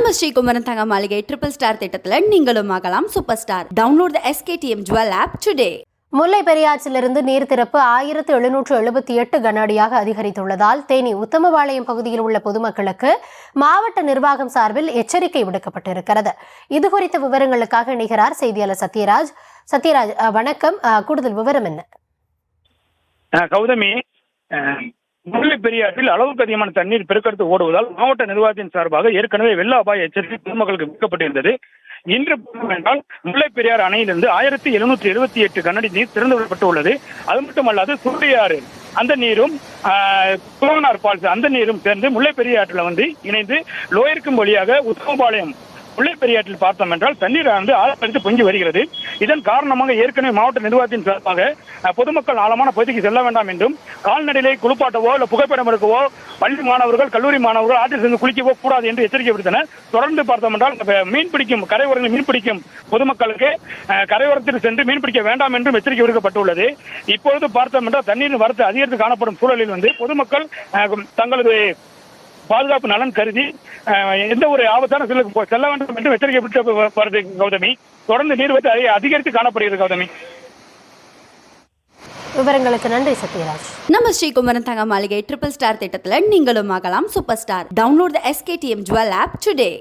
நம்ம ஸ்ரீகுமரன் தங்க மாளிகை ட்ரிபிள் ஸ்டார் திட்டத்தில் நீங்களும் ஆகலாம் super star. Download the SKTM Jewel app today. முல்லை பெரியாற்றிலிருந்து நீர் திறப்பு 1778 கன அடியாக அதிகரித்துள்ளதால் தேனி உத்தமபாளையம் பகுதியில் உள்ள பொதுமக்களுக்கு மாவட்ட நிர்வாகம் சார்பில் எச்சரிக்கை விடுக்கப்பட்டிருக்கிறது. இதுகுறித்த விவரங்களுக்காக இணைகிறார் செய்தியாளர் சத்யராஜ். வணக்கம். கூடுதல் விவரம் என்ன? கௌதமி, முல்லை பெரியாற்றில் அளவுக்கு அதிகமான தண்ணீர் பெருக்கெடுத்து ஓடுவதால் மாவட்ட நிர்வாகத்தின் சார்பாக ஏற்கனவே வெள்ள அபாய எச்சரிக்கை பொதுமக்களுக்கு விடுக்கப்பட்டிருந்தது. இன்று என்றால் முல்லை பெரியாறு அணையிலிருந்து 1778 கனஅடி நீர் திறந்து விடப்பட்டுள்ளது. அது மட்டுமல்லாது சுருளியாறு அந்த நீரும் குளவனார் ஃபால்ஸ் அந்த நீரும் சேர்ந்து முல்லை பெரியாற்றில் இணைந்து லோயர்க்கும் வழியாக உத்தமபாளையம் முல்லை பெரியாற்றில் பார்த்தோம் என்றால் தண்ணீர் ஆழப்படுத்தி பொங்கி வருகிறது. இதன் காரணமாக ஏற்கனவே மாவட்ட நிர்வாகத்தின் சார்பாக பொதுமக்கள் ஆழமான பகுதிக்கு செல்ல வேண்டாம் என்றும், கால்நடையை குளிப்பாட்டவோ இல்லை புகைப்படம் எடுக்கவோ பள்ளி மாணவர்கள் கல்லூரி மாணவர்கள் ஆற்றில் சென்று குளிக்கவோ கூடாது என்று எச்சரிக்கை விடுத்தனர். தொடர்ந்து பார்த்தோம் என்றால் மீன்பிடிக்கும் கரையோரங்களில் மீன்பிடிக்கும் பொதுமக்களுக்கு கரையோரத்தில் சென்று மீன்பிடிக்க வேண்டாம் என்றும் எச்சரிக்கை விடுக்கப்பட்டுள்ளது. இப்பொழுது பார்த்தோம் என்றால் தண்ணீரின் வரத்து அதிகரித்து காணப்படும் சூழலில் பொதுமக்கள் தங்களது பாதுகாப்பு நலன் கருதி எந்த ஒரு ஆபத்தான செல்ல வேண்டும் என்று எச்சரிக்கை விட்டு வருது கௌதமி. தொடர்ந்து நீர்வரத்து அதிகரித்து காணப்படுகிறது கௌதமி. விவரங்களுக்கு நன்றி சத்யராஜ். நம்ம ஸ்ரீகுமரன் தங்க மாளிகை ட்ரிபிள் ஸ்டார் திட்டத்தில் நீங்களும் ஆகலாம் super star. Download the SKTM Jewel app today.